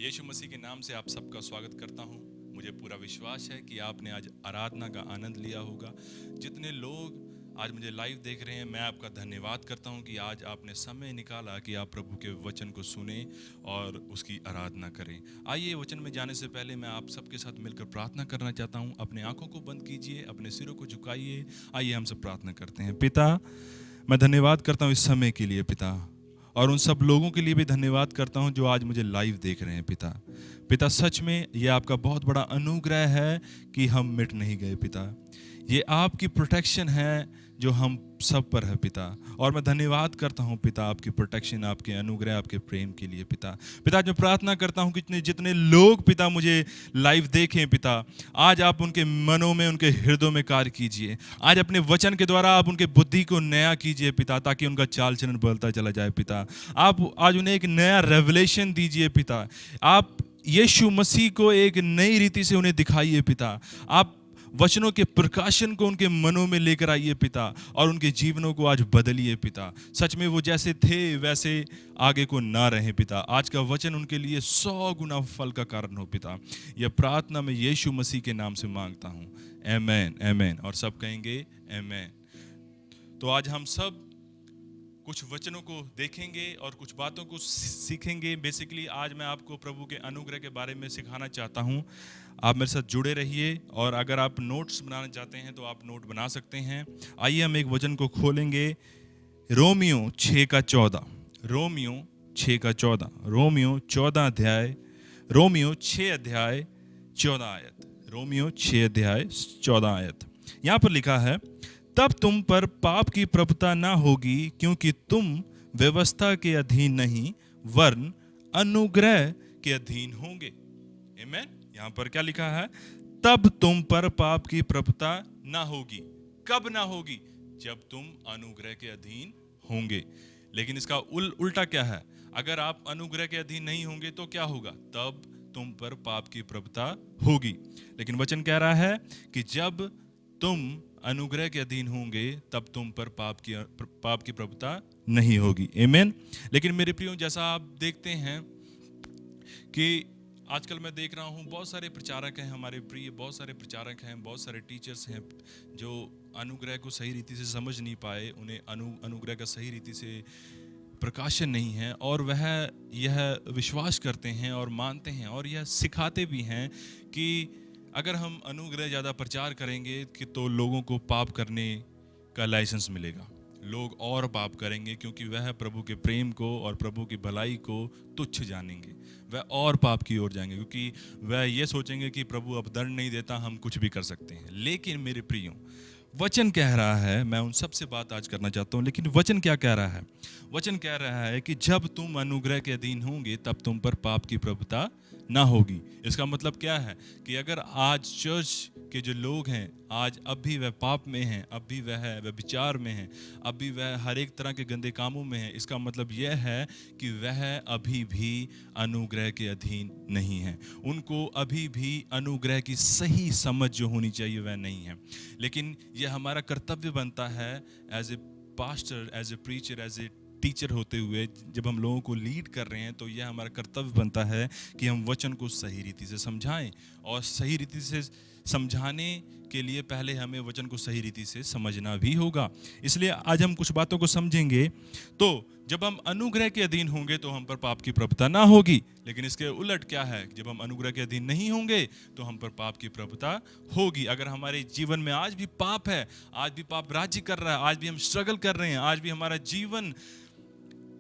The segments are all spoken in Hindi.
यीशु मसीह के नाम से आप सबका स्वागत करता हूं। मुझे पूरा विश्वास है कि आपने आज आराधना का आनंद लिया होगा। जितने लोग आज मुझे लाइव देख रहे हैं, मैं आपका धन्यवाद करता हूं कि आज आपने समय निकाला कि आप प्रभु के वचन को सुने और उसकी आराधना करें। आइए वचन में जाने से पहले मैं आप सबके साथ मिलकर प्रार्थना करना चाहता हूं। अपने आंखों को बंद कीजिए, अपने सिरों को झुकाइए। आइए हम सब प्रार्थना करते हैं। पिता, मैं धन्यवाद करता हूं इस समय के लिए पिता, और उन सब लोगों के लिए भी धन्यवाद करता हूं जो आज मुझे लाइव देख रहे हैं पिता। पिता, सच में ये आपका बहुत बड़ा अनुग्रह है कि हम मिट नहीं गए पिता। ये आपकी प्रोटेक्शन है जो हम सब पर है पिता, और मैं धन्यवाद करता हूं पिता आपकी प्रोटेक्शन, आपके अनुग्रह, आपके प्रेम के लिए पिता। पिता, जो प्रार्थना करता हूं कि जितने लोग पिता मुझे लाइव देखें पिता, आज आप उनके मनों में, उनके हृदयों में कार्य कीजिए। आज अपने वचन के द्वारा आप उनके बुद्धि को नया कीजिए पिता, ताकि उनका चाल चलन बदलता चला जाए पिता। आप आज उन्हें एक नया रेवलेशन दीजिए पिता। आप यीशु मसीह को एक नई रीति से उन्हें दिखाइए पिता। आप वचनों के प्रकाशन को उनके मनों में लेकर आइए पिता, और उनके जीवनों को आज बदलिए पिता। सच में वो जैसे थे वैसे आगे को ना रहे पिता। आज का वचन उनके लिए 100 गुना फल का कारण हो पिता। यह प्रार्थना मैं यीशु मसीह के नाम से मांगता हूँ। आमेन, आमेन। और सब कहेंगे आमेन। तो आज हम सब कुछ वचनों को देखेंगे और कुछ बातों को सीखेंगे। बेसिकली आज मैं आपको प्रभु के अनुग्रह के बारे में सिखाना चाहता हूं। आप मेरे साथ जुड़े रहिए, और अगर आप नोट्स बनाना चाहते हैं तो आप नोट बना सकते हैं। आइए हम एक वचन को खोलेंगे, रोमियो 6:14। रोमियो 6:14। रोमियो 14 अध्याय, रोमियो 6 अध्याय 14 आयत। रोमियो 6 अध्याय 14 आयत। यहाँ पर लिखा है, तब तुम पर पाप की प्रभुता न होगी, क्योंकि तुम व्यवस्था के अधीन नहीं वरन अनुग्रह के अधीन होंगे। आमेन। यहां पर क्या लिखा है? तब तुम पर पाप की प्रभुता न होगी। कब ना होगी? जब तुम अनुग्रह के अधीन होंगे। लेकिन इसका उल्टा क्या है? अगर आप अनुग्रह के अधीन नहीं होंगे तो क्या होगा? तब तुम पर पाप की प्रभुता होगी। लेकिन वचन कह रहा है कि जब तुम अनुग्रह के अधीन होंगे तब तुम पर पाप की प्रभुता नहीं होगी। आमीन। लेकिन मेरे प्रियो, जैसा आप देखते हैं कि आजकल मैं देख रहा हूँ बहुत सारे प्रचारक हैं हमारे प्रिय, बहुत सारे प्रचारक हैं, बहुत सारे टीचर्स हैं जो अनुग्रह को सही रीति से समझ नहीं पाए। उन्हें अनुग्रह का सही रीति से प्रकाशन नहीं है, और वह यह विश्वास करते हैं और मानते हैं और यह सिखाते भी हैं कि अगर हम अनुग्रह ज़्यादा प्रचार करेंगे कि तो लोगों को पाप करने का लाइसेंस मिलेगा। लोग और पाप करेंगे क्योंकि वह प्रभु के प्रेम को और प्रभु की भलाई को तुच्छ जानेंगे। वह और पाप की ओर जाएंगे क्योंकि वह ये सोचेंगे कि प्रभु अब दंड नहीं देता, हम कुछ भी कर सकते हैं। लेकिन मेरे प्रियो, वचन कह रहा है, मैं उन सब से बात आज करना चाहता हूँ, लेकिन वचन क्या कह रहा है? वचन कह रहा है कि जब तुम अनुग्रह के अधीन होंगे तब तुम पर पाप की प्रभुता ना होगी। इसका मतलब क्या है कि अगर आज चर्च के जो लोग हैं, आज अब भी वह पाप में हैं, अब भी वह विचार में हैं, अब भी वह हर एक तरह के गंदे कामों में हैं, इसका मतलब यह है कि वह अभी भी अनुग्रह के अधीन नहीं है। उनको अभी भी अनुग्रह की सही समझ जो होनी चाहिए वह नहीं है। लेकिन यह हमारा कर्तव्य बनता है as a pastor, as a preacher, as a teacher होते हुए, जब हम लोगों को लीड कर रहे हैं तो यह हमारा कर्तव्य बनता है कि हम वचन को सही रीति से समझाएं। और सही रीति से समझाने के लिए पहले हमें वचन को सही रीति से समझना भी होगा। इसलिए आज हम कुछ बातों को समझेंगे। तो जब हम अनुग्रह के अधीन होंगे तो हम पर पाप की प्रभुता ना होगी। लेकिन इसके उलट क्या है? जब हम अनुग्रह के अधीन नहीं होंगे तो हम पर पाप की प्रभुता होगी। अगर हमारे जीवन में आज भी पाप है, आज भी पाप राज्य कर रहा है, आज भी हम स्ट्रगल कर रहे हैं, आज भी हमारा जीवन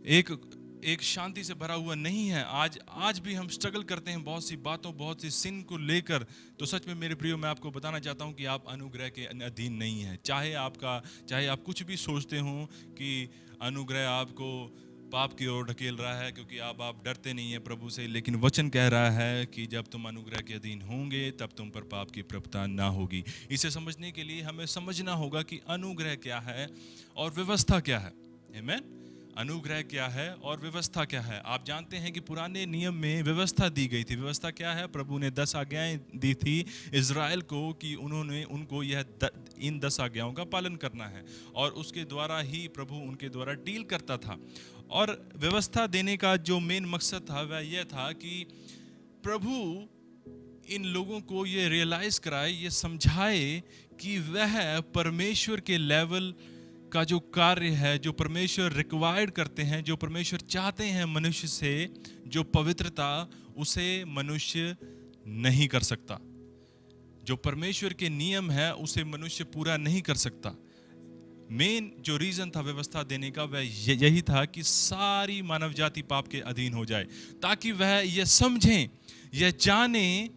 एक शांति से भरा हुआ नहीं है, आज भी हम स्ट्रगल करते हैं बहुत सी बातों, बहुत सी सिन को लेकर, तो सच में मेरे प्रियो, मैं आपको बताना चाहता हूं कि आप अनुग्रह के अधीन नहीं हैं। चाहे आप कुछ भी सोचते हो कि अनुग्रह आपको पाप की ओर ढकेल रहा है क्योंकि आप डरते नहीं हैं प्रभु से, लेकिन वचन कह रहा है कि जब तुम अनुग्रह के अधीन होंगे तब तुम पर पाप की प्रभुता ना होगी। इसे समझने के लिए हमें समझना होगा कि अनुग्रह क्या है और व्यवस्था क्या है। आमीन। अनुग्रह क्या है और व्यवस्था क्या है? आप जानते हैं कि पुराने नियम में व्यवस्था दी गई थी। व्यवस्था क्या है? प्रभु ने 10 आज्ञाएं दी थी इज़राइल को कि उनको इन 10 आज्ञाओं का पालन करना है, और उसके द्वारा ही प्रभु उनके द्वारा डील करता था। और व्यवस्था देने का जो मेन मकसद था वह यह था कि प्रभु इन लोगों को ये रियलाइज कराए, ये समझाए कि वह परमेश्वर के लेवल का जो कार्य है, जो परमेश्वर रिक्वायर्ड करते हैं, जो परमेश्वर चाहते हैं मनुष्य से, जो पवित्रता, उसे मनुष्य नहीं कर सकता। जो परमेश्वर के नियम है उसे मनुष्य पूरा नहीं कर सकता। मेन जो रीजन था व्यवस्था देने का वह यही था कि सारी मानव जाति पाप के अधीन हो जाए, ताकि वह यह समझें, यह जाने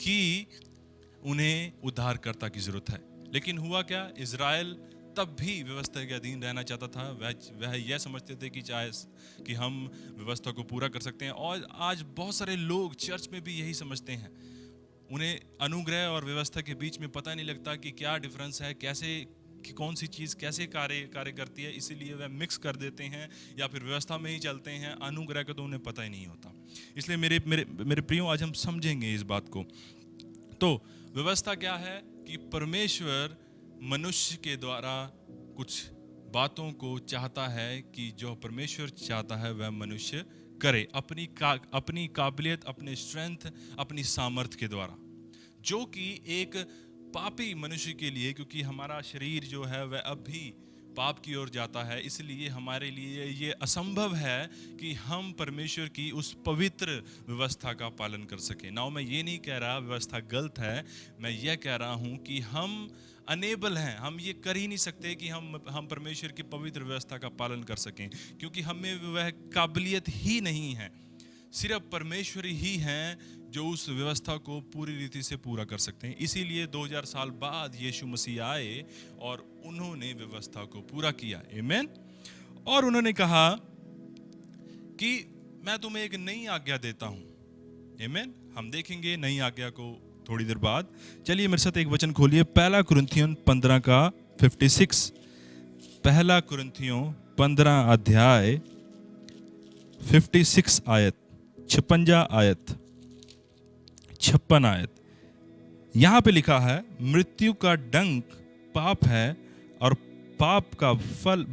कि उन्हें उद्धारकर्ता की जरूरत है। लेकिन हुआ क्या, इजराइल तब भी व्यवस्था के अधीन रहना चाहता था। वह यह समझते थे कि चाहे कि हम व्यवस्था को पूरा कर सकते हैं। और आज बहुत सारे लोग चर्च में भी यही समझते हैं। उन्हें अनुग्रह और व्यवस्था के बीच में पता नहीं लगता कि क्या डिफरेंस है, कैसे कि कौन सी चीज़ कैसे कार्य करती है, इसीलिए वह मिक्स कर देते हैं या फिर व्यवस्था में ही चलते हैं। अनुग्रह का तो उन्हें पता ही नहीं होता। इसलिए मेरे मेरे मेरे प्रियो, आज हम समझेंगे इस बात को। तो व्यवस्था क्या है कि परमेश्वर मनुष्य के द्वारा कुछ बातों को चाहता है कि जो परमेश्वर चाहता है वह मनुष्य करे, अपनी काबिलियत, अपने स्ट्रेंथ, अपनी सामर्थ्य के द्वारा, जो कि एक पापी मनुष्य के लिए, क्योंकि हमारा शरीर जो है वह अब भी पाप की ओर जाता है, इसलिए हमारे लिए ये असंभव है कि हम परमेश्वर की उस पवित्र व्यवस्था का पालन कर सकें। नाउ मैं ये नहीं कह रहा व्यवस्था गलत है, मैं ये कह रहा हूँ कि हम अनेबल हैं, हम ये कर ही नहीं सकते कि हम परमेश्वर की पवित्र व्यवस्था का पालन कर सकें, क्योंकि हमें वह काबिलियत ही नहीं है। सिर्फ परमेश्वर ही हैं जो उस व्यवस्था को पूरी रीति से पूरा कर सकते हैं। इसीलिए 2000 साल बाद यीशु मसीह आए और उन्होंने व्यवस्था को पूरा किया। आमीन। और उन्होंने कहा कि मैं तुम्हें एक नई आज्ञा देता हूं। आमीन। हम देखेंगे नई आज्ञा को थोड़ी देर बाद। चलिए मेरे साथ एक वचन खोलिए, पहला कुरिन्थियों 15 का 56। पहला कुरिन्थियों 15 अध्याय 56 आयत, 56 आयत, 56 आयत। यहां पे लिखा है, मृत्यु का डंक पाप है और पाप का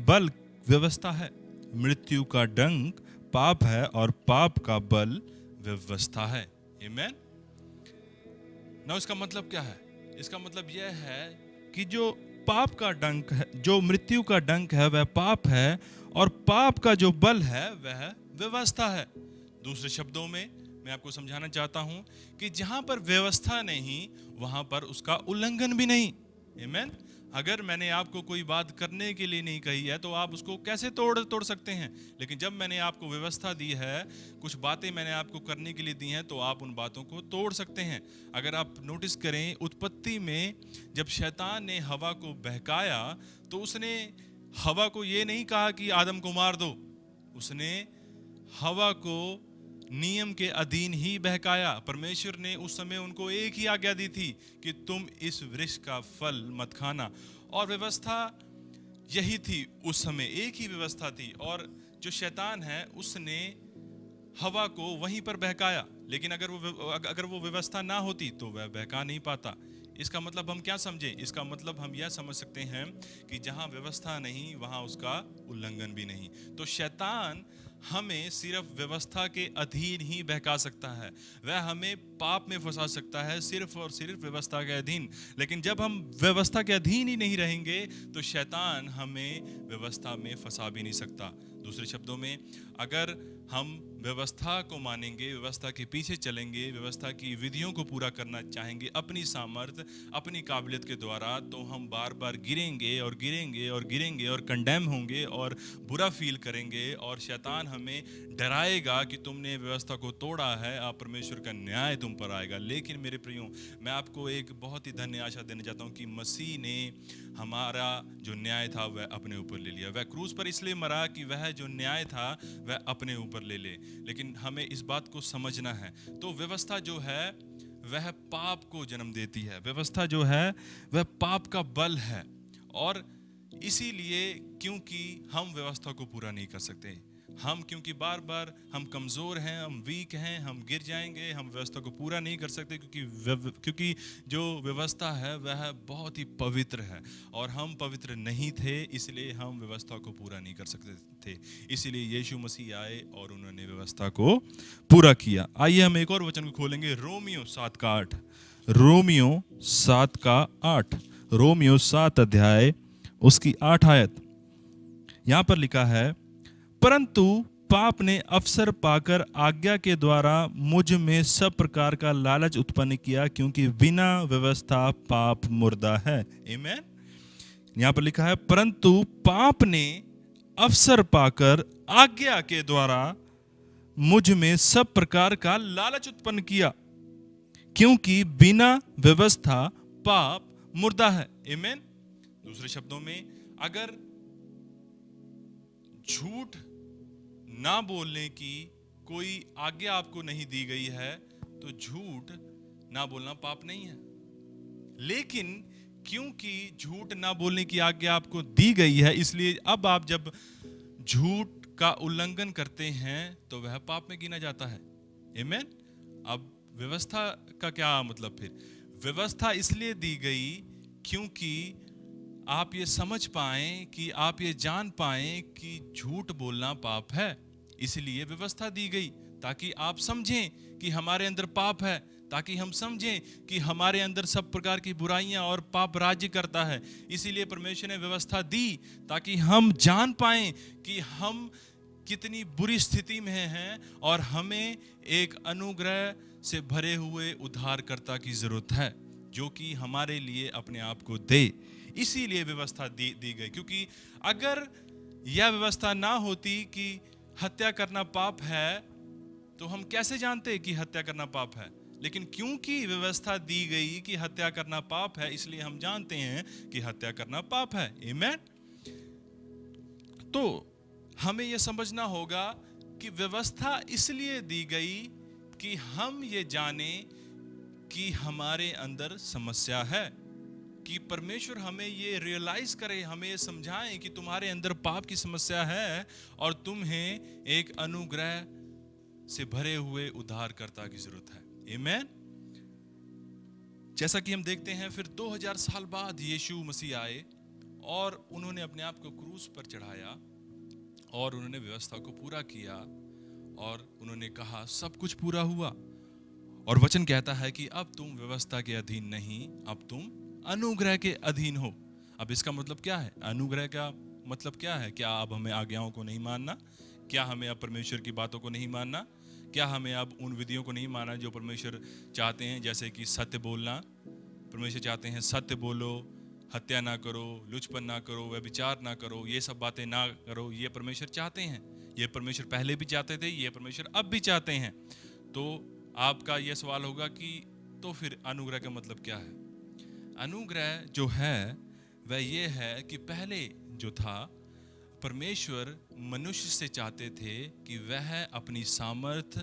बल व्यवस्था है। मृत्यु का डंक पाप है और पाप का बल व्यवस्था है। आमीन। ना इसका मतलब क्या है? इसका मतलब यह है कि जो पाप का डंक है, जो मृत्यु का डंक है वह पाप है, और पाप का जो बल है वह व्यवस्था है। दूसरे शब्दों में मैं आपको समझाना चाहता हूं कि जहां पर व्यवस्था नहीं वहां पर उसका उल्लंघन भी नहीं। आमीन। अगर मैंने आपको कोई बात करने के लिए नहीं कही है तो आप उसको कैसे तोड़ सकते हैं? लेकिन जब मैंने आपको व्यवस्था दी है, कुछ बातें मैंने आपको करने के लिए दी हैं, तो आप उन बातों को तोड़ सकते हैं। अगर आप नोटिस करें, उत्पत्ति में जब शैतान ने हवा को बहकाया तो उसने हवा को ये नहीं कहा कि आदम को मार दो, उसने हवा को नियम के अधीन ही बहकाया। परमेश्वर ने उस समय उनको एक ही आज्ञा दी थी कि तुम इस वृक्ष का फल मत खाना, और व्यवस्था यही थी उस समय, एक ही व्यवस्था थी। और जो शैतान है उसने हवा को वहीं पर बहकाया, लेकिन अगर वो व्यवस्था ना होती तो वह बहका नहीं पाता। इसका मतलब हम क्या समझे? इसका मतलब हम यह समझ सकते हैं कि जहां व्यवस्था नहीं वहां उसका उल्लंघन भी नहीं। तो शैतान हमें सिर्फ व्यवस्था के अधीन ही बहका सकता है, वह हमें पाप में फंसा सकता है सिर्फ और सिर्फ व्यवस्था के अधीन। लेकिन जब हम व्यवस्था के अधीन ही नहीं रहेंगे तो शैतान हमें व्यवस्था में फंसा भी नहीं सकता। दूसरे शब्दों में, अगर हम व्यवस्था को मानेंगे, व्यवस्था के पीछे चलेंगे, व्यवस्था की विधियों को पूरा करना चाहेंगे अपनी सामर्थ्य, अपनी काबिलियत के द्वारा, तो हम बार बार गिरेंगे और गिरेंगे और गिरेंगे और कंडेम होंगे और बुरा फील करेंगे, और शैतान हमें डराएगा कि तुमने व्यवस्था को तोड़ा है, आप परमेश्वर का न्याय तुम पर आएगा। लेकिन मेरे प्रियो, मैं आपको एक बहुत ही धन्य आशा देना चाहता हूँ कि मसीह ने हमारा जो न्याय था वह अपने ऊपर ले लिया। वह क्रूस पर इसलिए मरा कि वह जो न्याय था वह अपने ऊपर ले ले। लेकिन हमें इस बात को समझना है। तो व्यवस्था जो है वह पाप को जन्म देती है, व्यवस्था जो है वह पाप का बल है, और इसीलिए क्योंकि हम व्यवस्था को पूरा नहीं कर सकते, हम क्योंकि बार बार हम कमज़ोर हैं, हम वीक हैं, हम गिर जाएंगे, हम व्यवस्था को पूरा नहीं कर सकते, क्योंकि जो व्यवस्था है वह बहुत ही पवित्र है और हम पवित्र नहीं थे, इसलिए हम व्यवस्था को पूरा नहीं कर सकते थे। इसीलिए यीशु मसीह आए और उन्होंने व्यवस्था को पूरा किया। आइए हम एक और वचन को खोलेंगे, रोमियो 7 का 8। रोमियो 7 का 8, रोमियो 7 अध्याय उसकी 8 आयत। यहां पर लिखा है, परंतु पाप ने अवसर पाकर आज्ञा के द्वारा मुझ में सब प्रकार का लालच उत्पन्न किया, क्योंकि बिना व्यवस्था पाप मुर्दा है। आमीन। यहां पर लिखा है, परंतु पाप ने अवसर पाकर आज्ञा के द्वारा मुझ में सब प्रकार का लालच उत्पन्न किया, क्योंकि बिना व्यवस्था पाप मुर्दा है। आमीन। दूसरे शब्दों में, अगर झूठ ना बोलने की कोई आज्ञा आपको नहीं दी गई है तो झूठ ना बोलना पाप नहीं है। लेकिन क्योंकि झूठ ना बोलने की आज्ञा आपको दी गई है, इसलिए अब आप जब झूठ का उल्लंघन करते हैं तो वह पाप में गिना जाता है। आमीन। अब व्यवस्था का क्या मतलब? फिर व्यवस्था इसलिए दी गई क्योंकि आप ये समझ पाएं, कि आप ये जान पाएं कि झूठ बोलना पाप है। इसलिए व्यवस्था दी गई ताकि आप समझें कि हमारे अंदर पाप है, ताकि हम समझें कि हमारे अंदर सब प्रकार की बुराइयां और पाप राज्य करता है। इसीलिए परमेश्वर ने व्यवस्था दी ताकि हम जान पाएं कि हम कितनी बुरी स्थिति में हैं और हमें एक अनुग्रह से भरे हुए उद्धारकर्ता की जरूरत है, जो कि हमारे लिए अपने आप को दे। इसीलिए व्यवस्था दी गई, क्योंकि अगर यह व्यवस्था ना होती कि हत्या करना पाप है, तो हम कैसे जानते कि हत्या करना पाप है? लेकिन क्योंकि व्यवस्था दी गई कि हत्या करना पाप है, इसलिए हम जानते हैं कि हत्या करना पाप है। आमीन। तो हमें यह समझना होगा कि व्यवस्था इसलिए दी गई कि हम ये जाने कि हमारे अंदर समस्या है, कि परमेश्वर हमें ये रियलाइज करे, हमें ये समझाएं कि तुम्हारे अंदर पाप की समस्या है और तुम्हें एक अनुग्रह से भरे हुए उद्धारकर्ता की जरूरत है। आमीन। जैसा कि हम देखते हैं, फिर 2000 साल बाद यीशु मसीह आए और उन्होंने अपने आप को क्रूस पर चढ़ाया और उन्होंने व्यवस्था को पूरा किया और उन्होंने कहा सब कुछ पूरा हुआ। और वचन कहता है कि अब तुम व्यवस्था के अधीन नहीं, अब तुम अनुग्रह के अधीन हो। अब इसका मतलब क्या है? अनुग्रह का मतलब क्या है? क्या अब हमें आज्ञाओं को नहीं मानना? क्या हमें अब परमेश्वर की बातों को नहीं मानना? क्या हमें अब उन विधियों को नहीं मानना जो परमेश्वर चाहते हैं? जैसे कि सत्य बोलना, परमेश्वर चाहते हैं सत्य बोलो, हत्या ना करो, लुचपन ना करो, व्यभिचार ना करो, ये सब बातें ना करो। ये परमेश्वर चाहते हैं, ये परमेश्वर पहले भी चाहते थे, ये परमेश्वर अब भी चाहते हैं। तो आपका यह सवाल होगा कि तो फिर अनुग्रह का मतलब क्या है? अनुग्रह जो है वह ये है कि पहले जो था, परमेश्वर मनुष्य से चाहते थे कि वह अपनी सामर्थ,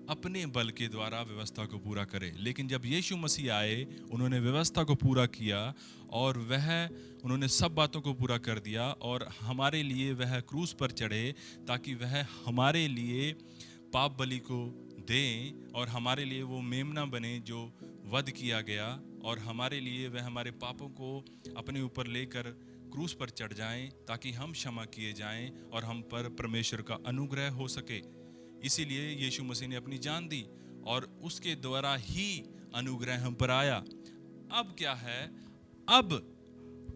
अपने बल के द्वारा व्यवस्था को पूरा करे। लेकिन जब यीशु मसीह आए, उन्होंने व्यवस्था को पूरा किया और उन्होंने सब बातों को पूरा कर दिया और हमारे लिए वह क्रूस पर चढ़े ताकि वह हमारे लिए पाप बलि को दें और हमारे लिए वो मेमना बने जो वध किया गया, और हमारे लिए वह हमारे पापों को अपने ऊपर लेकर क्रूस पर चढ़ जाएं ताकि हम क्षमा किए जाएं और हम पर परमेश्वर का अनुग्रह हो सके। इसीलिए यीशु मसीह ने अपनी जान दी और उसके द्वारा ही अनुग्रह हम पर आया। अब क्या है? अब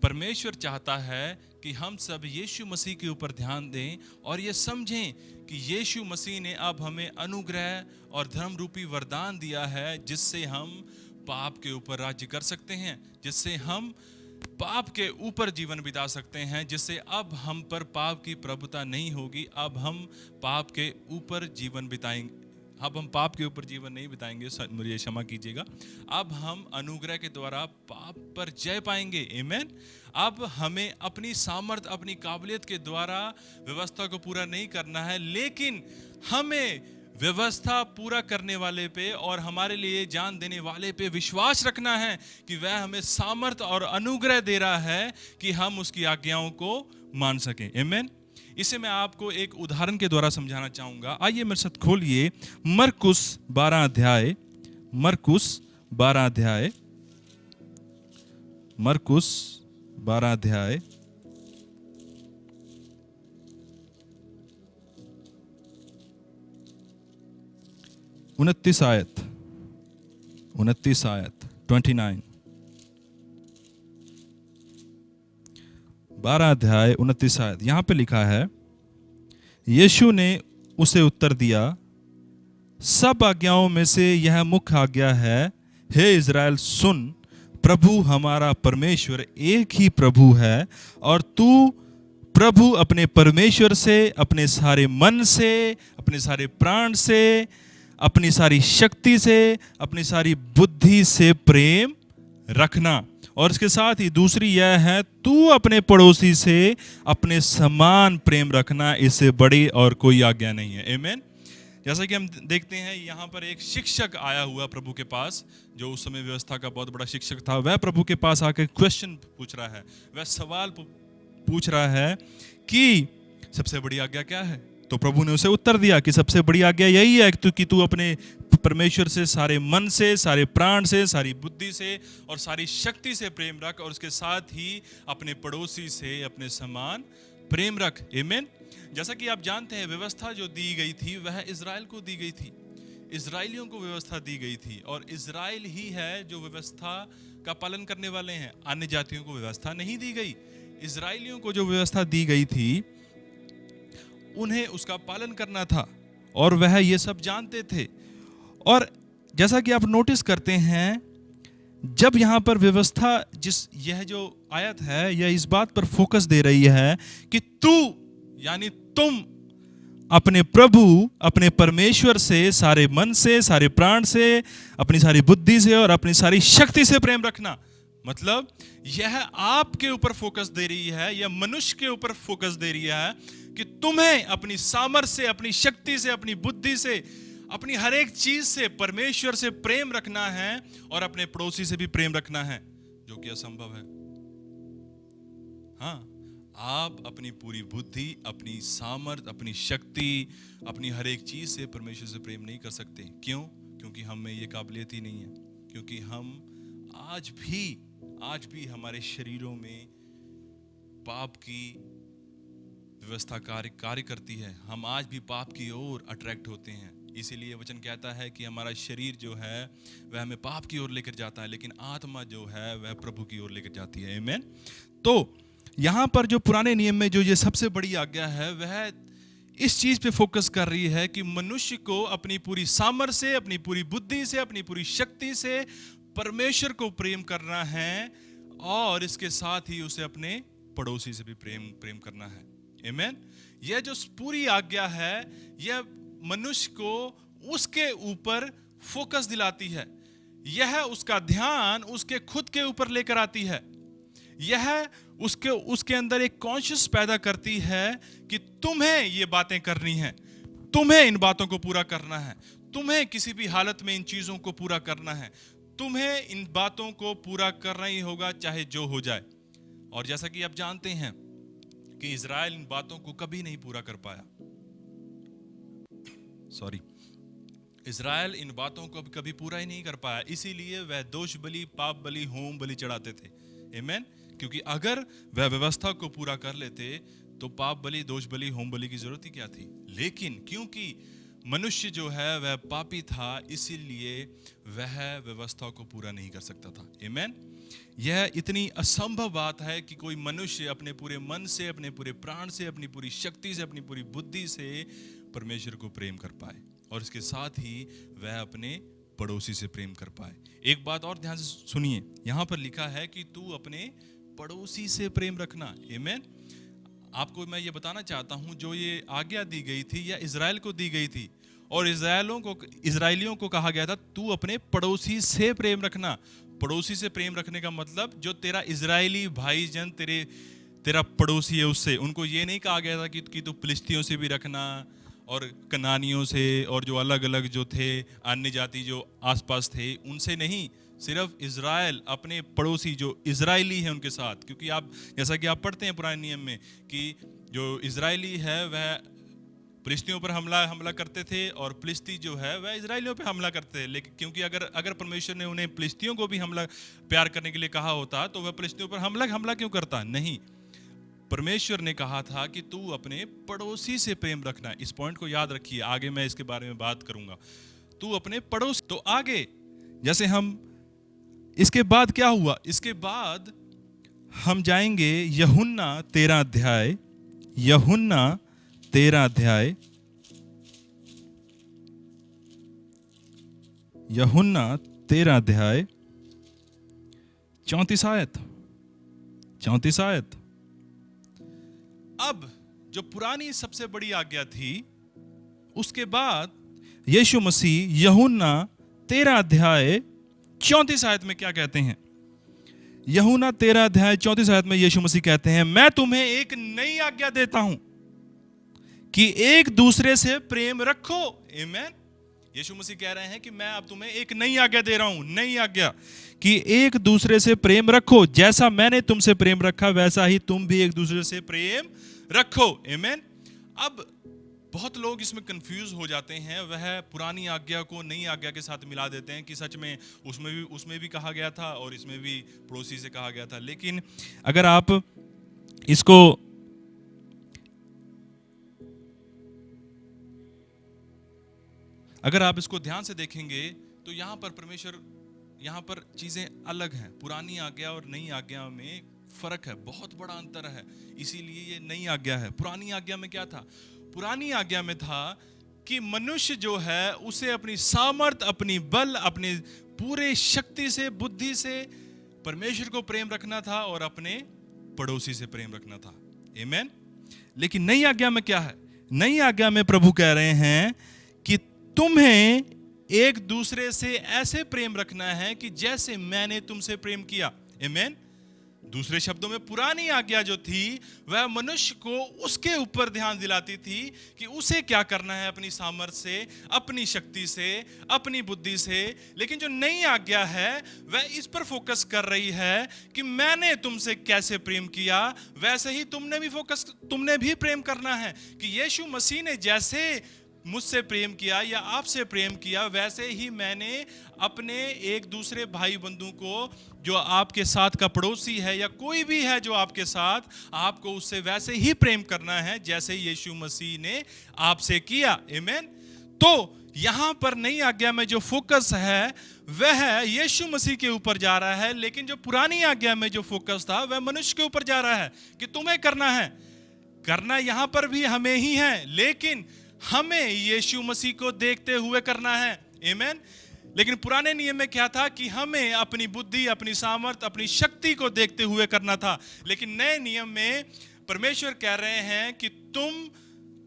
परमेश्वर चाहता है कि हम सब यीशु मसीह के ऊपर ध्यान दें और ये समझें कि यीशु मसीह ने अब हमें अनुग्रह और धर्म रूपी वरदान दिया है, जिससे हम पाप के ऊपर राज्य कर सकते हैं, जिससे हम पाप के ऊपर जीवन बिता सकते हैं, जिससे अब हम पर पाप की प्रभुता नहीं होगी। अब हम पाप के ऊपर जीवन बिताएंगे, अब हम पाप के ऊपर जीवन नहीं बिताएंगे, मुझे क्षमा कीजिएगा। अब हम अनुग्रह के द्वारा पाप पर जय पाएंगे। आमीन। अब हमें अपनी सामर्थ, अपनी काबिलियत के द्वारा व्यवस्था को पूरा नहीं करना है, लेकिन हमें व्यवस्था पूरा करने वाले पे और हमारे लिए जान देने वाले पे विश्वास रखना है कि वह हमें सामर्थ और अनुग्रह दे रहा है कि हम उसकी आज्ञाओं को मान सकें। आमीन। इसे मैं आपको एक उदाहरण के द्वारा समझाना चाहूंगा। आइए मेरे साथ खोलिए मरकुस 12 अध्याय, मरकुस 12 अध्याय, मरकुस 12 अध्याय 29 आयत, 29 आयत 29, 12 अध्याय 29 आयत। यहां पे लिखा है, यीशु ने उसे उत्तर दिया, सब आज्ञाओं में से यह मुख्य आज्ञा है, हे इज़राइल सुन, प्रभु हमारा परमेश्वर एक ही प्रभु है, और तू प्रभु अपने परमेश्वर से अपने सारे मन से, अपने सारे प्राण से, अपनी सारी शक्ति से, अपनी सारी बुद्धि से प्रेम रखना। और इसके साथ ही दूसरी यह है, तू अपने पड़ोसी से अपने समान प्रेम रखना, इससे बड़ी और कोई आज्ञा नहीं है। आमीन। जैसा कि हम देखते हैं यहाँ पर एक शिक्षक आया हुआ प्रभु के पास, जो उस समय व्यवस्था का बहुत बड़ा शिक्षक था। वह प्रभु के पास आकर क्वेश्चन पूछ रहा है, वह सवाल पूछ रहा है कि सबसे बड़ी आज्ञा क्या है। तो प्रभु ने उसे उत्तर दिया कि सबसे बड़ी आज्ञा यही है कि तू अपने परमेश्वर से सारे मन से, सारे प्राण से, सारी बुद्धि से और सारी शक्ति से प्रेम रख, और उसके साथ ही अपने पड़ोसी से अपने समान प्रेम रख। आमीन। जैसा कि आप जानते हैं, व्यवस्था जो दी गई थी वह इज़राइल को दी गई थी, इज़राइलियों को व्यवस्था दी गई थी, और इज़राइल ही है जो व्यवस्था का पालन करने वाले हैं। अन्य जातियों को व्यवस्था नहीं दी गई। इज़राइलियों को जो व्यवस्था दी गई थी उन्हें उसका पालन करना था, और वह ये सब जानते थे। और जैसा कि आप नोटिस करते हैं, जब यहाँ पर व्यवस्था, यह जो आयत है, यह इस बात पर फोकस दे रही है कि तू यानी तुम अपने प्रभु, अपने परमेश्वर से सारे मन से, सारे प्राण से, अपनी सारी बुद्धि से और अपनी सारी शक्ति से प्रेम रखना। मतलब यह आपके ऊपर फोकस दे रही है, यह मनुष्य के ऊपर फोकस दे रही है कि तुम्हें अपनी सामर्थ्य से, अपनी शक्ति से, अपनी बुद्धि से, अपनी हर एक चीज से परमेश्वर से प्रेम रखना है, और अपने पड़ोसी से भी प्रेम रखना है, जो कि असंभव है। हाँ, आप अपनी पूरी बुद्धि, अपनी सामर्थ्य, अपनी शक्ति, अपनी हर एक चीज से परमेश्वर से प्रेम नहीं कर सकते। क्यों? क्योंकि हम में ये काबिलियत ही नहीं है। क्योंकि हम आज भी हमारे शरीरों में पाप की व्यवस्था कार्य करती है। हम आज भी पाप की ओर अट्रैक्ट होते हैं। इसीलिए वचन कहता है कि हमारा शरीर जो है वह हमें पाप की ओर लेकर जाता है, लेकिन आत्मा जो है वह प्रभु की ओर लेकर जाती है। आमीन। तो यहाँ पर जो पुराने नियम में जो ये सबसे बड़ी आज्ञा है, वह इस चीज पे फोकस कर रही है कि मनुष्य को अपनी पूरी सामर्थ्य से, अपनी पूरी बुद्धि से, अपनी पूरी शक्ति से परमेश्वर को प्रेम करना है, और इसके साथ ही उसे अपने पड़ोसी से भी प्रेम करना है। आमीन। यह जो पूरी आज्ञा है, यह मनुष्य को उसके ऊपर फोकस दिलाती है। यह उसका ध्यान उसके खुद के ऊपर लेकर आती है। यह उसके अंदर एक कॉन्शियस पैदा करती है कि तुम्हें ये बातें करनी है, तुम्हें इन बातों को पूरा करना है, तुम्हें किसी भी हालत में इन चीजों को पूरा करना है, तुम्हें इन बातों को पूरा करना ही होगा, चाहे जो हो जाए। और जैसा कि आप जानते हैं कि इज़राइल इन बातों को कभी नहीं पूरा कर पाया। इज़राइल इन बातों को कभी पूरा ही नहीं कर पाया। इसीलिए वह दोष बलि, पाप बलि, होम बलि चढ़ाते थे। आमीन। क्योंकि अगर वह व्यवस्था को पूरा कर लेते तो पाप बलि, दोष बलि, होम बलि की जरूरत ही क्या थी। लेकिन क्योंकि मनुष्य जो है वह पापी था, इसीलिए वह व्यवस्था को पूरा नहीं कर सकता था। आमीन। यह इतनी असंभव बात है कि कोई मनुष्य अपने पूरे मन से, अपने पूरे प्राण से, अपनी पूरी शक्ति से, अपनी पूरी बुद्धि से परमेश्वर को प्रेम कर पाए, और इसके साथ ही वह अपने पड़ोसी से प्रेम कर पाए। एक बात और ध्यान से सुनिए, यहाँ पर लिखा है कि तू अपने पड़ोसी से प्रेम रखना। आमीन। आपको मैं ये बताना चाहता हूँ, जो ये आज्ञा दी गई थी या इज़राइल को दी गई थी, और इज़राइलियों को कहा गया था तू अपने पड़ोसी से प्रेम रखना। पड़ोसी से प्रेम रखने का मतलब जो तेरा इज़राइली भाईजन तेरा पड़ोसी है उससे। उनको ये नहीं कहा गया था कि तू फिलिस्तियों से भी रखना, और कनानियों से, और जो अलग अलग जो थे अन्य जाति जो आसपास थे उनसे नहीं। सिर्फ इज़राइल अपने पड़ोसी जो इज़राइली है उनके साथ। क्योंकि आप जैसा कि आप पढ़ते हैं पुराने नियम में कि जो इजरायली है वह फिलिस्तीनियों पर हमला करते थे और फिलिस्ती जो है वह इजरायलियों पे हमला करते थे। लेकिन क्योंकि अगर परमेश्वर ने उन्हें फिलिस्तियों को भी हमला प्यार करने के लिए कहा होता तो वह फिलिस्तियों पर हमला क्यों करता? नहीं, परमेश्वर ने कहा था कि तू अपने पड़ोसी से प्रेम रखना। इस पॉइंट को याद रखिए, आगे मैं इसके बारे में बात करूंगा। तू अपने पड़ोस। तो आगे जैसे हम इसके बाद क्या हुआ, इसके बाद हम जाएंगे यूहन्ना 13 अध्याय, यूहन्ना 13 अध्याय, यूहन्ना 13 अध्याय 34 आयत। अब जो पुरानी सबसे बड़ी आज्ञा थी, उसके बाद यीशु मसीह यूहन्ना 13 अध्याय 34 आयत में क्या कहते हैं? यूहन्ना 13 अध्याय 34 आयत में यीशु मसीह कहते हैं, मैं तुम्हें एक नई आज्ञा देता हूं कि एक दूसरे से प्रेम रखो। आमीन। यीशु मसीह कह रहे हैं कि मैं अब तुम्हें एक नई आज्ञा दे रहा हूं, नई आज्ञा कि एक दूसरे से प्रेम रखो। जैसा मैंने तुमसे प्रेम रखा वैसा ही तुम भी एक दूसरे से प्रेम रखो। आमीन। अब बहुत लोग इसमें कंफ्यूज हो जाते हैं, वह पुरानी आज्ञा को नई आज्ञा के साथ मिला देते हैं कि सच में उसमें भी कहा गया था और इसमें भी पड़ोसी से कहा गया था। लेकिन अगर आप इसको ध्यान से देखेंगे तो यहाँ पर चीजें अलग हैं। पुरानी आज्ञा और नई आज्ञा में फर्क है, बहुत बड़ा अंतर है, इसीलिए ये नई आज्ञा है। पुरानी आज्ञा में क्या था? पुरानी आज्ञा में था कि मनुष्य जो है उसे अपनी सामर्थ, अपनी बल, अपने पूरे शक्ति से, बुद्धि से परमेश्वर को प्रेम रखना था और अपने पड़ोसी से प्रेम रखना था। आमीन। लेकिन नई आज्ञा में क्या है? नई आज्ञा में प्रभु कह रहे हैं कि तुम्हें एक दूसरे से ऐसे प्रेम रखना है कि जैसे मैंने तुमसे प्रेम किया। आमीन। दूसरे शब्दों में पुरानी आज्ञा जो थी वह मनुष्य को उसके ऊपर ध्यान दिलाती थी कि उसे क्या करना है अपनी सामर्थ्य से, अपनी शक्ति से, अपनी बुद्धि से। लेकिन जो नई आज्ञा है वह इस पर फोकस कर रही है कि मैंने तुमसे कैसे प्रेम किया वैसे ही तुमने भी प्रेम करना है। कि यीशु मसीह ने जैसे मुझसे प्रेम किया या आपसे प्रेम किया वैसे ही मैंने अपने एक दूसरे भाई बंधु को, जो आपके साथ का पड़ोसी है या कोई भी है जो आपके साथ, आपको उससे वैसे ही प्रेम करना है जैसे यीशु मसीह ने आपसे किया। आमीन। तो यहां पर नई आज्ञा में जो फोकस है वह यीशु मसीह के ऊपर जा रहा है, लेकिन जो पुरानी आज्ञा में जो फोकस था वह मनुष्य के ऊपर जा रहा है कि तुम्हें करना है। करना यहां पर भी हमें ही है, लेकिन हमें यीशु मसीह को देखते हुए करना है। आमीन। लेकिन पुराने नियम में क्या था कि हमें अपनी बुद्धि, अपनी सामर्थ, अपनी शक्ति को देखते हुए करना था। लेकिन नए नियम में परमेश्वर कह रहे हैं कि तुम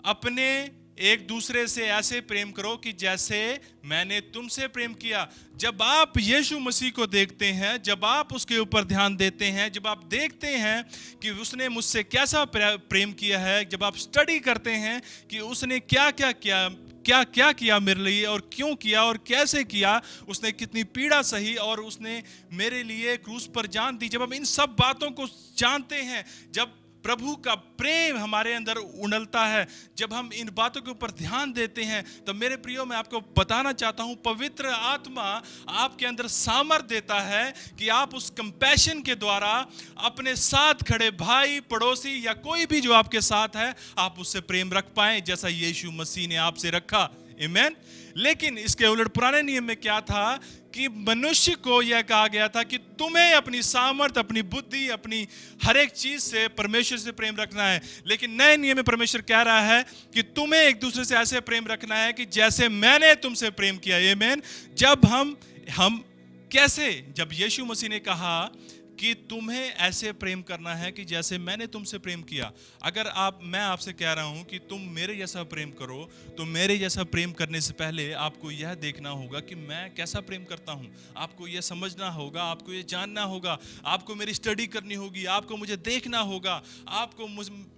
अपने एक दूसरे से ऐसे प्रेम करो कि जैसे मैंने तुमसे प्रेम किया। जब आप यीशु मसीह को देखते हैं, जब आप उसके ऊपर ध्यान देते हैं, जब आप देखते हैं कि उसने मुझसे कैसा प्रेम किया है, जब आप स्टडी करते हैं कि उसने क्या किया मेरे लिए और क्यों किया और कैसे किया, उसने कितनी पीड़ा सही और उसने मेरे लिए क्रूस पर जान दी, जब हम इन सब बातों को जानते हैं, जब प्रभु का प्रेम हमारे अंदर उड़लता है, जब हम इन बातों के ऊपर ध्यान देते हैं, तो मेरे प्रियो मैं आपको बताना चाहता हूं, पवित्र आत्मा आपके अंदर सामर्थ्य देता है कि आप उस कंपैशन के द्वारा अपने साथ खड़े भाई, पड़ोसी या कोई भी जो आपके साथ है, आप उससे प्रेम रख पाएं जैसा यीशु मसीह ने आपसे रखा। आमीन। लेकिन इसके उलट पुराने नियम में क्या था कि मनुष्य को यह कहा गया था कि तुम्हें अपनी सामर्थ, अपनी बुद्धि, अपनी हर एक चीज से परमेश्वर से प्रेम रखना है। लेकिन नए नियम में परमेश्वर कह रहा है कि तुम्हें एक दूसरे से ऐसे प्रेम रखना है कि जैसे मैंने तुमसे प्रेम किया। आमीन। जब हम कैसे, जब यीशु मसीह ने कहा कि तुम्हें ऐसे प्रेम करना है कि जैसे मैंने तुमसे प्रेम किया। अगर मैं आपसे कह रहा हूं कि तुम मेरे जैसा प्रेम करो, तो मेरे जैसा प्रेम करने से पहले आपको यह देखना होगा कि मैं कैसा प्रेम करता हूं। आपको यह समझना होगा, आपको यह जानना होगा, आपको मेरी स्टडी करनी होगी, आपको मुझे देखना होगा, आपको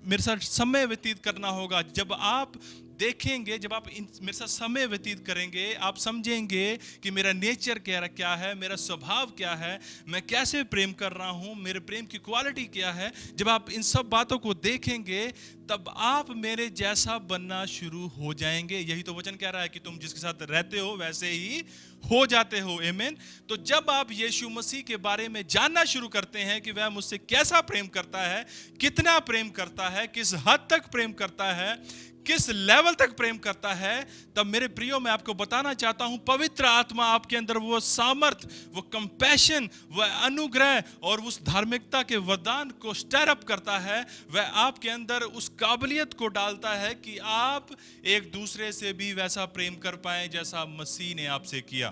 मेरे साथ समय व्यतीत करना होगा। जब आप देखेंगे, जब आप मेरे साथ समय व्यतीत करेंगे, आप समझेंगे कि मेरा नेचर क्या है, मेरा स्वभाव क्या है, मैं कैसे प्रेम कर रहा हूँ, मेरे प्रेम की क्वालिटी क्या है। जब आप इन सब बातों को देखेंगे तब आप मेरे जैसा बनना शुरू हो जाएंगे। यही तो वचन कह रहा है कि तुम जिसके साथ रहते हो वैसे ही हो जाते हो। आमीन। तो जब आप यीशु मसीह के बारे में जानना शुरू करते हैं कि वह मुझसे कैसा प्रेम करता है, कितना प्रेम करता है, किस हद तक प्रेम करता है, किस लेवल तक प्रेम करता है, तब मेरे प्रियो मैं आपको बताना चाहता हूं, पवित्र आत्मा आपके अंदर वो सामर्थ, वो कंपैशन, वह अनुग्रह और उस धार्मिकता के वरदान को स्टर अप करता है। वह आपके अंदर उस काबिलियत को डालता है कि आप एक दूसरे से भी वैसा प्रेम कर पाए जैसा मसीह ने आपसे किया।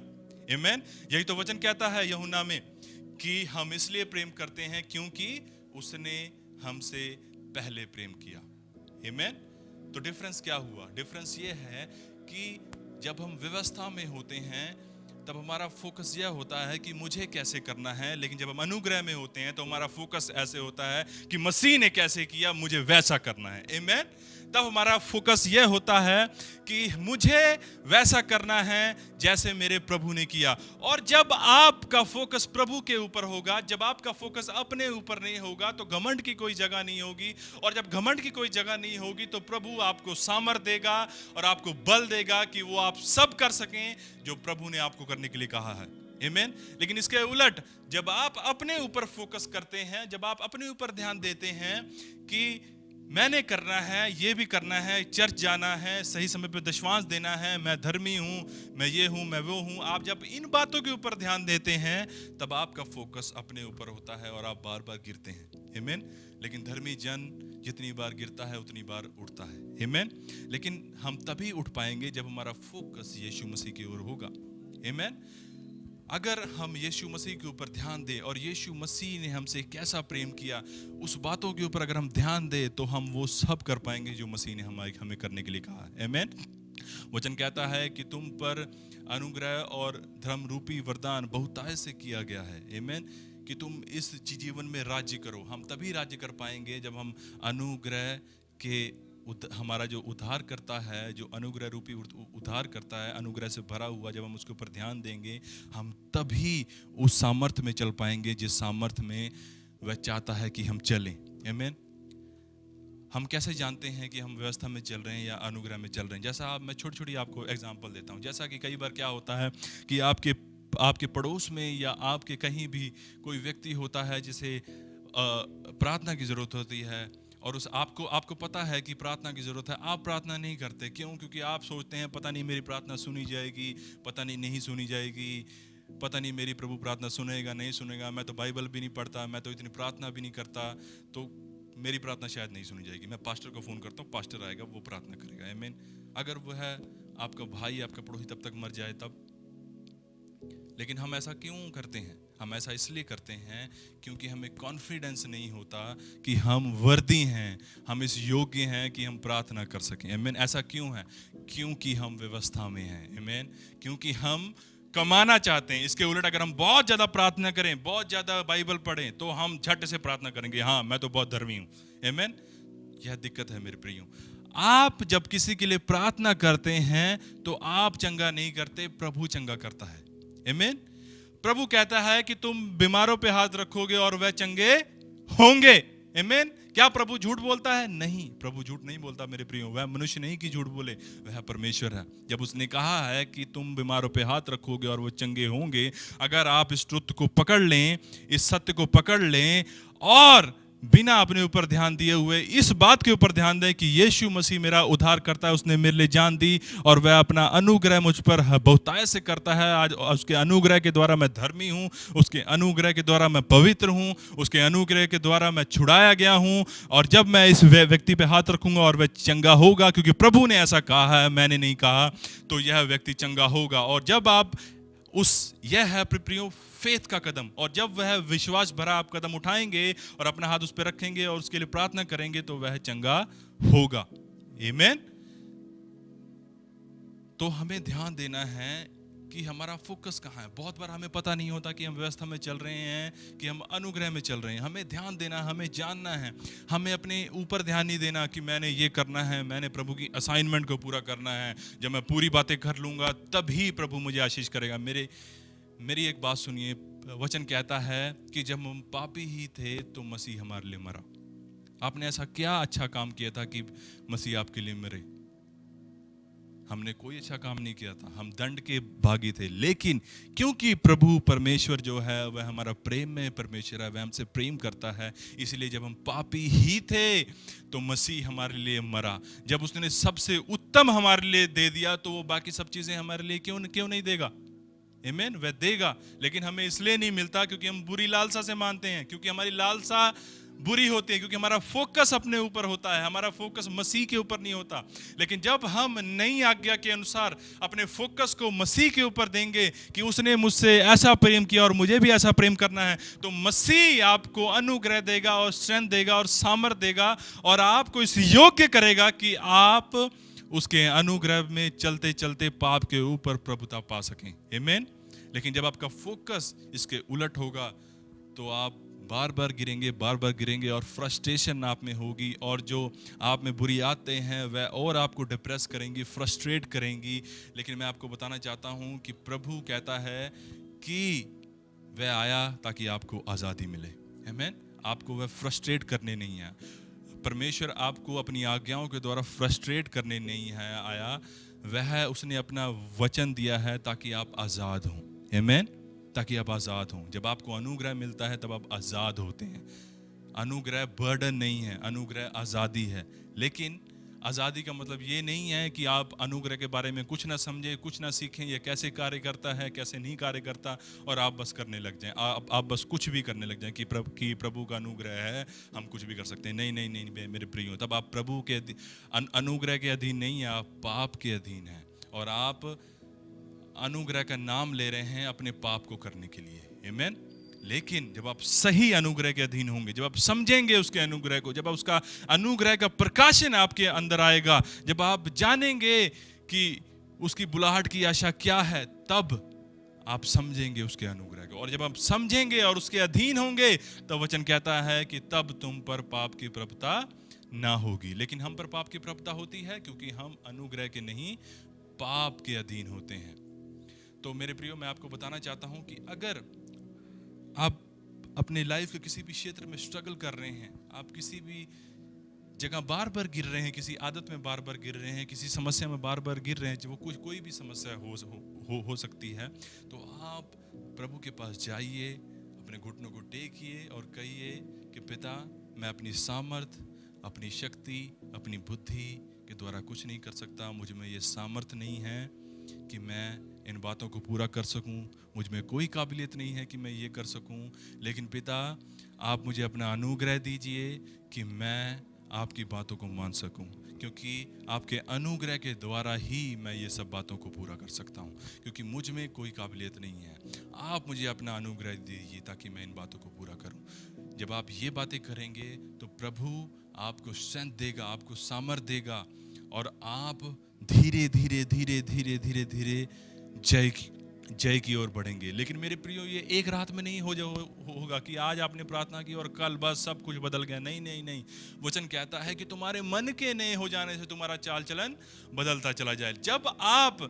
आमीन। यही तो वचन कहता है यूहन्ना में कि हम इसलिए प्रेम करते हैं क्योंकि उसने हमसे पहले प्रेम किया। आमीन। तो डिफरेंस क्या हुआ? डिफरेंस ये है कि जब हम व्यवस्था में होते हैं तब हमारा फोकस यह होता है कि मुझे कैसे करना है, लेकिन जब हम अनुग्रह में होते हैं तो हमारा फोकस ऐसे होता है कि मसीह ने कैसे किया, मुझे वैसा करना है। आमीन। तब हमारा फोकस यह होता है कि मुझे वैसा करना है जैसे मेरे प्रभु ने किया। और जब आपका फोकस प्रभु के ऊपर होगा, जब आपका फोकस अपने ऊपर नहीं होगा, तो घमंड की कोई जगह नहीं होगी। और जब घमंड की कोई जगह नहीं होगी तो प्रभु आपको सामर्थ देगा और आपको बल देगा कि वो आप सब कर सकें जो प्रभु ने आपको करने के लिए कहा है। आमीन। लेकिन इसके उलट जब आप अपने ऊपर फोकस करते हैं, जब आप अपने ऊपर ध्यान देते हैं कि मैंने करना है, ये भी करना है, चर्च जाना है, सही समय पे दशवांश देना है, मैं धर्मी हूँ, मैं ये हूँ, मैं वो हूँ, आप जब इन बातों के ऊपर ध्यान देते हैं तब आपका फोकस अपने ऊपर होता है और आप बार बार गिरते हैं। आमीन। लेकिन धर्मी जन जितनी बार गिरता है उतनी बार उठता है। आमीन। लेकिन हम तभी उठ पाएंगे जब हमारा फोकस यीशु मसीह की ओर होगा। आमीन। अगर हम यीशु मसीह के ऊपर ध्यान दें और यीशु मसीह ने हमसे कैसा प्रेम किया, उस बातों के ऊपर अगर हम ध्यान दें तो हम वो सब कर पाएंगे जो मसीह ने हमें करने के लिए कहा है। आमीन। वचन कहता है कि तुम पर अनुग्रह और धर्म रूपी वरदान बहुतायत से किया गया है। आमीन। कि तुम इस जीवन में राज्य करो। हम तभी राज्य कर पाएंगे जब हम अनुग्रह के हमारा जो उद्धार करता है, जो अनुग्रह रूपी उद्धार करता है, अनुग्रह से भरा हुआ, जब हम उसके ऊपर ध्यान देंगे हम तभी उस सामर्थ्य में चल पाएंगे जिस सामर्थ्य में वह चाहता है कि हम चलें। आमीन। हम कैसे जानते हैं कि हम व्यवस्था में चल रहे हैं या अनुग्रह में चल रहे हैं? जैसा मैं छोटी छोटी आपको एग्जांपल देता हूँ। जैसा कि कई बार क्या होता है कि आपके पड़ोस में या आपके कहीं भी कोई व्यक्ति होता है जिसे प्रार्थना की जरूरत होती है और उस आपको पता है कि प्रार्थना की जरूरत है, आप प्रार्थना नहीं करते। क्यों? क्योंकि आप सोचते हैं पता नहीं मेरी प्रार्थना सुनी जाएगी, पता नहीं सुनी जाएगी, पता नहीं मेरी प्रभु प्रार्थना सुनेगा नहीं सुनेगा, मैं तो बाइबल भी नहीं पढ़ता, मैं तो इतनी प्रार्थना भी नहीं करता, तो मेरी प्रार्थना शायद नहीं सुनी जाएगी। मैं पास्टर को फोन करता हूँ, पास्टर आएगा, वो प्रार्थना करेगा। आमीन। अगर वो है आपका भाई, आपका पड़ोसी तब तक मर जाए तब। लेकिन हम ऐसा क्यों करते हैं? हम ऐसा इसलिए करते हैं क्योंकि हमें कॉन्फिडेंस नहीं होता कि हम वर्दी हैं, हम इस योग्य हैं कि हम प्रार्थना कर सकें। आमीन। ऐसा क्यों है? क्योंकि हम व्यवस्था में हैं। आमीन। क्योंकि हम कमाना चाहते हैं। इसके उलट अगर हम बहुत ज़्यादा प्रार्थना करें, बहुत ज़्यादा बाइबल पढ़ें, तो हम झट से प्रार्थना करेंगे, हाँ मैं तो बहुत धर्मी हूँ। आमीन। यह दिक्कत है मेरे प्रियो। आप जब किसी के लिए प्रार्थना करते हैं तो आप चंगा नहीं करते, प्रभु चंगा करता है। आमीन। प्रभु कहता है कि तुम बीमारों पे हाथ रखोगे और वह चंगे होंगे। आमीन। क्या प्रभु झूठ बोलता है? नहीं, प्रभु झूठ नहीं बोलता मेरे प्रियो। वह मनुष्य नहीं कि झूठ बोले, वह परमेश्वर है। जब उसने कहा है कि तुम बीमारों पे हाथ रखोगे और वो चंगे होंगे, अगर आप इस ट्रुथ को पकड़ लें, इस सत्य को पकड़ लें और बिना अपने ऊपर ध्यान दिए हुए इस बात के ऊपर ध्यान दें कि यीशु मसीह मेरा उद्धार करता है, उसने मेरे लिए जान दी और वह अपना अनुग्रह मुझ पर बहुतायत से करता है। आज उसके अनुग्रह के द्वारा मैं धर्मी हूँ, उसके अनुग्रह के द्वारा मैं पवित्र हूँ, उसके अनुग्रह के द्वारा मैं छुड़ाया गया हूँ। और जब मैं इस व्यक्ति पे हाथ रखूंगा और वह चंगा होगा, क्योंकि प्रभु ने ऐसा कहा है, मैंने नहीं कहा, तो यह व्यक्ति चंगा होगा। और जब आप यह है प्रियो फेथ का कदम, और जब वह विश्वास भरा आप कदम उठाएंगे और अपना हाथ उस पर रखेंगे और उसके लिए प्रार्थना करेंगे तो वह चंगा होगा। आमीन। तो हमें ध्यान देना है कि हमारा फोकस कहाँ है। बहुत बार हमें पता नहीं होता कि हम व्यवस्था में चल रहे हैं कि हम अनुग्रह में चल रहे हैं। हमें ध्यान देना, हमें जानना है, हमें अपने ऊपर ध्यान नहीं देना कि मैंने ये करना है, मैंने प्रभु की असाइनमेंट को पूरा करना है, जब मैं पूरी बातें कर लूँगा तभी प्रभु मुझे आशीष करेगा। मेरी एक बात सुनिए, वचन कहता है कि जब हम पापी ही थे तो मसीह हमारे लिए मरा। आपने ऐसा क्या अच्छा काम किया था कि मसीह आपके लिए मरे? हमने कोई अच्छा काम नहीं किया था, हम दंड के भागी थे, लेकिन क्योंकि प्रभु परमेश्वर जो है वह हमारा प्रेम में परमेश्वर है, वह हमसे प्रेम करता है, इसलिए जब हम पापी ही थे तो मसीह हमारे लिए मरा। जब उसने सबसे उत्तम हमारे लिए दे दिया तो वो बाकी सब चीजें हमारे लिए क्यों नहीं देगा? आमीन, वह देगा, लेकिन हमें इसलिए नहीं मिलता क्योंकि हम बुरी लालसा से मानते हैं, क्योंकि हमारी लालसा बुरी होती है, क्योंकि हमारा फोकस अपने ऊपर होता है, हमारा फोकस मसीह के ऊपर नहीं होता। लेकिन जब हम नई आज्ञा के अनुसार अपने फोकस को मसीह के ऊपर देंगे कि उसने मुझसे ऐसा प्रेम किया और मुझे भी ऐसा प्रेम करना है, तो मसीह आपको अनुग्रह देगा और स्ट्रेंथ देगा और सामर्थ देगा और आपको इस योग्य करेगा कि आप उसके अनुग्रह में चलते चलते पाप के ऊपर प्रभुता पा सकें। आमीन। लेकिन जब आपका फोकस इसके उलट होगा तो आप बार बार गिरेंगे और फ्रस्ट्रेशन आप में होगी, और जो आप में बुरी आदतें हैं वह और आपको डिप्रेस करेंगी, फ्रस्ट्रेट करेंगी। लेकिन मैं आपको बताना चाहता हूं कि प्रभु कहता है कि वह आया ताकि आपको आज़ादी मिले। आमीन। आपको वह फ्रस्ट्रेट करने नहीं है, परमेश्वर आपको अपनी आज्ञाओं के द्वारा फ्रस्ट्रेट करने नहीं है आया, वह उसने अपना वचन दिया है ताकि आप आज़ाद हों। आमीन। ताकि आप आज़ाद हों। जब आपको अनुग्रह मिलता है तब आप आज़ाद होते हैं। अनुग्रह बर्डन नहीं है, अनुग्रह आज़ादी है। लेकिन आज़ादी का मतलब ये नहीं है कि आप अनुग्रह के बारे में कुछ ना समझें, कुछ ना सीखें, ये कैसे कार्य करता है, कैसे नहीं कार्य करता, और आप बस करने लग जाएं, आप बस कुछ भी करने लग जाएं कि प्रभु का अनुग्रह है, हम कुछ भी कर सकते हैं। नहीं नहीं नहीं मेरे प्रियो, तब आप प्रभु के अनुग्रह के अधीन नहीं है, आप पाप के अधीन हैं, और आप अनुग्रह का नाम ले रहे हैं अपने पाप को करने के लिए। आमीन। लेकिन जब आप सही अनुग्रह के अधीन होंगे, जब आप समझेंगे उसके अनुग्रह को, जब उसका अनुग्रह का प्रकाशन आपके अंदर आएगा, जब आप जानेंगे कि उसकी बुलाहट की आशा क्या है, तब आप समझेंगे उसके अनुग्रह को। और जब आप समझेंगे और उसके अधीन होंगे, तब वचन कहता है कि तब तुम पर पाप की प्रभुता ना होगी। लेकिन हम पर पाप की प्रभुता होती है क्योंकि हम अनुग्रह के नहीं, पाप के अधीन होते हैं। तो मेरे प्रियो, मैं आपको बताना चाहता हूं कि अगर आप अपने लाइफ के किसी भी क्षेत्र में स्ट्रगल कर रहे हैं, आप किसी भी जगह बार बार गिर रहे हैं, किसी आदत में बार बार गिर रहे हैं, किसी समस्या में बार बार गिर रहे हैं, जो कोई भी समस्या हो सकती है, तो आप प्रभु के पास जाइए, अपने घुटनों को टेकिए और कहिए कि पिता, मैं अपनी सामर्थ, अपनी शक्ति, अपनी बुद्धि के द्वारा कुछ नहीं कर सकता। मुझ में ये सामर्थ नहीं है कि मैं इन बातों को पूरा कर सकूं, मुझ में कोई काबिलियत नहीं है कि मैं ये कर सकूं। लेकिन पिता, आप मुझे अपना अनुग्रह दीजिए कि मैं आपकी बातों को मान सकूं, क्योंकि आपके अनुग्रह के द्वारा ही मैं ये सब बातों को पूरा कर सकता हूं, क्योंकि मुझ में कोई काबिलियत नहीं है। आप मुझे अपना अनुग्रह दीजिए ताकि मैं इन बातों को पूरा करूं। जब आप ये बातें करेंगे तो प्रभु आपको स्ट्रेंथ देगा, आपको सामर्थ देगा, और आप धीरे धीरे धीरे धीरे धीरे धीरे जय की ओर बढ़ेंगे। लेकिन मेरे प्रियो, ये एक रात में नहीं होगा कि आज आपने प्रार्थना की और कल बस सब कुछ बदल गया। नहीं नहीं नहीं, वचन कहता है कि तुम्हारे मन के नए हो जाने से तुम्हारा चाल चलन बदलता चला जाए। जब आप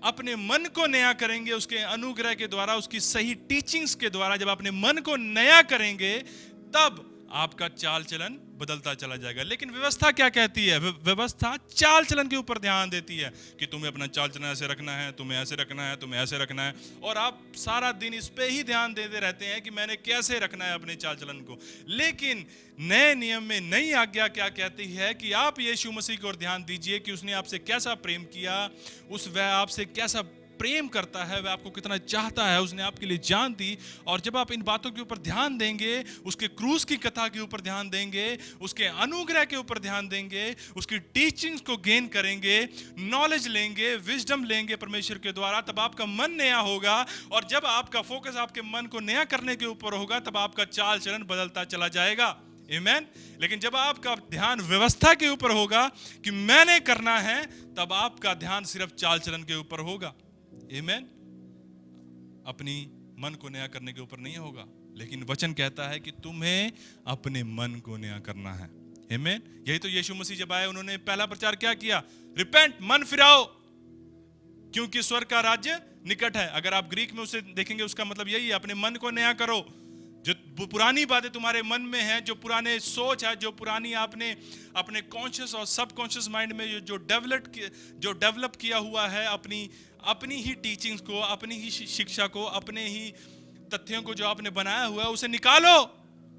अपने मन को नया करेंगे उसके अनुग्रह के द्वारा, उसकी सही टीचिंग्स के द्वारा, जब अपने मन को नया करेंगे, तब आपका चाल चलन बदलता चला जाएगा। लेकिन व्यवस्था क्या कहती है? व्यवस्था चाल चलन के ऊपर ध्यान देती है कि तुम्हें अपना चाल चलन ऐसे रखना है, तुम्हें ऐसे रखना है, तुम्हें ऐसे रखना है, और आप सारा दिन इस पे ही ध्यान देते रहते हैं कि मैंने कैसे रखना है अपने चाल चलन को। लेकिन नए नियम में नई आज्ञा क्या कहती है कि आप यीशु मसीह की ओर ध्यान दीजिए कि उसने आपसे कैसा प्रेम किया, वह आपसे कैसा प्रेम करता है, वह आपको कितना चाहता है, उसने आपके लिए जान दी। और जब आप इन बातों के ऊपर ध्यान देंगे, उसके क्रूस की कथा के ऊपर ध्यान देंगे, उसके अनुग्रह के ऊपर ध्यान देंगे, उसकी टीचिंग्स को गेन करेंगे, नॉलेज लेंगे, विजडम लेंगे परमेश्वर के द्वारा, तब आपका मन नया होगा। और जब आपका फोकस आपके मन को नया करने के ऊपर होगा, तब आपका चाल चलन बदलता चला जाएगा। आमीन। लेकिन जब आपका ध्यान व्यवस्था के ऊपर होगा कि मैंने करना है, तब आपका ध्यान सिर्फ चाल चलन के ऊपर होगा। आमीन। अपनी मन को नया करने के ऊपर नहीं होगा, लेकिन वचन कहता है कि तुम्हें अपने मन को नया करना है। आमीन। यही तो यीशु मसीह जब आए उन्होंने पहला प्रचार क्या किया? रिपेंट, मन फिराओ, क्योंकि स्वर्ग का राज्य निकट है। अगर आप ग्रीक में उसे देखेंगे उसका मतलब यही है, अपने मन को नया करो। जो पुरानी बातें तुम्हारे मन में हैं, जो पुराने सोच है, जो पुरानी आपने अपने कॉन्शियस और सबकॉन्शियस माइंड में जो डेवलप किया हुआ है, अपनी ही टीचिंग्स को, अपनी ही शिक्षा को, अपने ही तथ्यों को जो आपने बनाया हुआ है, उसे निकालो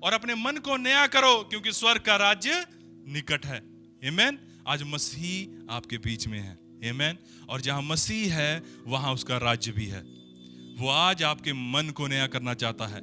और अपने मन को नया करो, क्योंकि स्वर्ग का राज्य निकट है। आमीन। आज मसीह आपके बीच में है। आमीन। और जहां मसीह है वहां उसका राज्य भी है। वो आज आपके मन को नया करना चाहता है,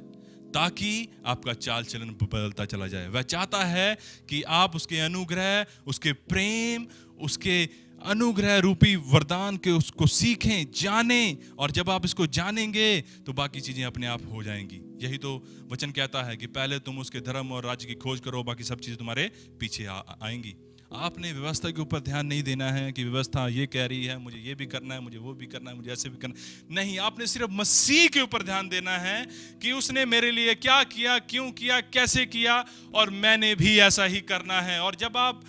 ताकि आपका चाल चलन बदलता चला जाए। वह चाहता है कि आप उसके अनुग्रह, उसके प्रेम, उसके अनुग्रह रूपी वरदान के उसको सीखें, जानें, और जब आप इसको जानेंगे तो बाकी चीजें अपने आप हो जाएंगी। यही तो वचन कहता है कि पहले तुम उसके धर्म और राज्य की खोज करो, बाकी सब चीजें तुम्हारे पीछे आएंगी। आपने व्यवस्था के ऊपर ध्यान नहीं देना है कि व्यवस्था ये कह रही है मुझे ये भी करना है, मुझे वो भी करना है, मुझे ऐसे भी करना है। नहीं, आपने सिर्फ मसीह के ऊपर ध्यान देना है कि उसने मेरे लिए क्या किया, क्यों किया, कैसे किया, और मैंने भी ऐसा ही करना है। और जब आप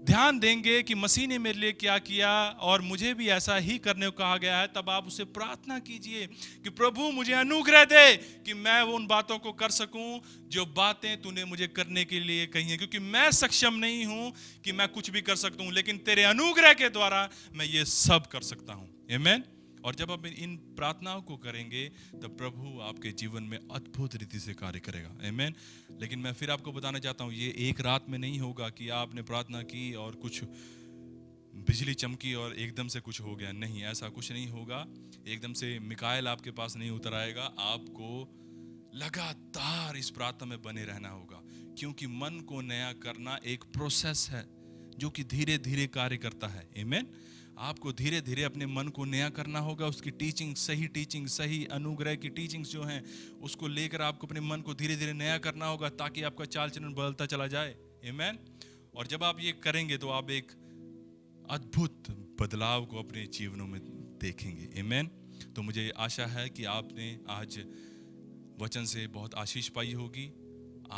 ध्यान देंगे कि मसीह ने मेरे लिए क्या किया और मुझे भी ऐसा ही करने को कहा गया है, तब आप उससे प्रार्थना कीजिए कि प्रभु मुझे अनुग्रह दे कि मैं उन बातों को कर सकूं जो बातें तूने मुझे करने के लिए कही हैं, क्योंकि मैं सक्षम नहीं हूं कि मैं कुछ भी कर सकता हूं, लेकिन तेरे अनुग्रह के द्वारा मैं ये सब कर सकता हूं। आमीन। और जब आप इन प्रार्थनाओं को करेंगे तब प्रभु आपके जीवन में अद्भुत रीति से कार्य करेगा। आमीन। लेकिन मैं फिर आपको बताना चाहता हूँ, ये एक रात में नहीं होगा कि आपने प्रार्थना की और कुछ बिजली चमकी और एकदम से कुछ हो गया। नहीं, ऐसा कुछ नहीं होगा। एकदम से मिकाएल आपके पास नहीं उतर आएगा। आपको लगातार इस प्रार्थना में बने रहना होगा, क्योंकि मन को नया करना एक प्रोसेस है जो कि धीरे धीरे कार्य करता है। आमीन। आपको धीरे धीरे अपने मन को नया करना होगा। उसकी टीचिंग, सही अनुग्रह की टीचिंग्स जो हैं, उसको लेकर आपको अपने मन को धीरे धीरे नया करना होगा, ताकि आपका चाल चलन बदलता चला जाए। आमीन। और जब आप ये करेंगे तो आप एक अद्भुत बदलाव को अपने जीवनों में देखेंगे। आमीन। तो मुझे आशा है कि आपने आज वचन से बहुत आशीष पाई होगी।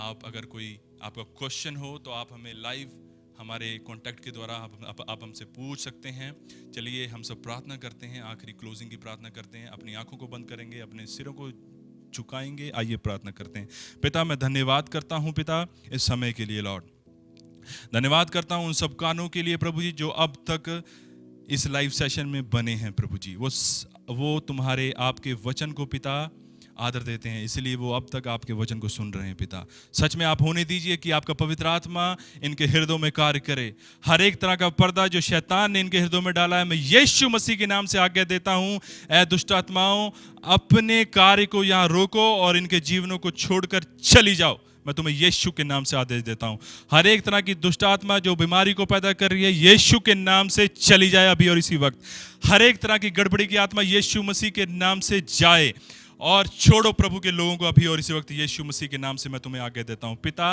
आप अगर कोई आपका क्वेश्चन हो तो आप हमें लाइव हमारे कांटेक्ट के द्वारा आप हमसे पूछ सकते हैं। चलिए हम सब प्रार्थना करते हैं, आखिरी क्लोजिंग की प्रार्थना करते हैं। अपनी आंखों को बंद करेंगे, अपने सिरों को झुकाएंगे। आइए प्रार्थना करते हैं। पिता, मैं धन्यवाद करता हूं पिता इस समय के लिए। लॉर्ड, धन्यवाद करता हूं उन सब कानों के लिए प्रभु जी जो अब तक इस लाइव सेशन में बने हैं प्रभु जी। वो तुम्हारे आपके वचन को पिता आदर देते हैं, इसलिए वो अब तक आपके वचन को सुन रहे हैं पिता। सच में आप होने दीजिए कि आपका पवित्र आत्मा इनके हृदयों में कार्य करे। हर एक तरह का पर्दा जो शैतान ने इनके हृदयों में डाला है, मैं यीशु मसीह के नाम से आज्ञा देता हूं, ऐ दुष्ट आत्माओं, अपने कार्य को यहाँ रोको और इनके जीवनों को छोड़कर चली जाओ। मैं तुम्हें यीशु के नाम से आदेश देता हूं। हर एक तरह की दुष्ट आत्मा जो बीमारी को पैदा कर रही है, यीशु के नाम से चली जाए अभी और इसी वक्त। हर एक तरह की गड़बड़ी की आत्मा यीशु मसीह के नाम से जाए और छोड़ो प्रभु के लोगों को अभी और इसी वक्त। यीशु मसीह के नाम से मैं तुम्हें आज्ञा देता हूं। पिता,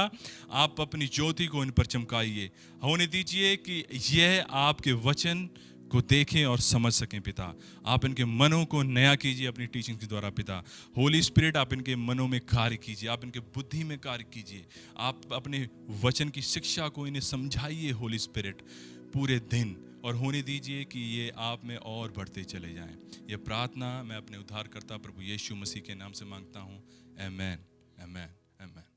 आप अपनी ज्योति को इन पर चमकाइए। होने दीजिए कि यह आपके वचन को देखें और समझ सकें पिता। आप इनके मनों को नया कीजिए अपनी टीचिंग के द्वारा पिता। होली स्पिरिट, आप इनके मनों में कार्य कीजिए, आप इनके बुद्धि में कार्य कीजिए। आप अपने वचन की शिक्षा को इन्हें समझाइए होली स्पिरिट पूरे दिन, और होने दीजिए कि ये आप में और बढ़ते चले जाएं। ये प्रार्थना मैं अपने उद्धारकर्ता प्रभु यीशु मसीह के नाम से मांगता हूँ। आमेन, आमेन, आमेन।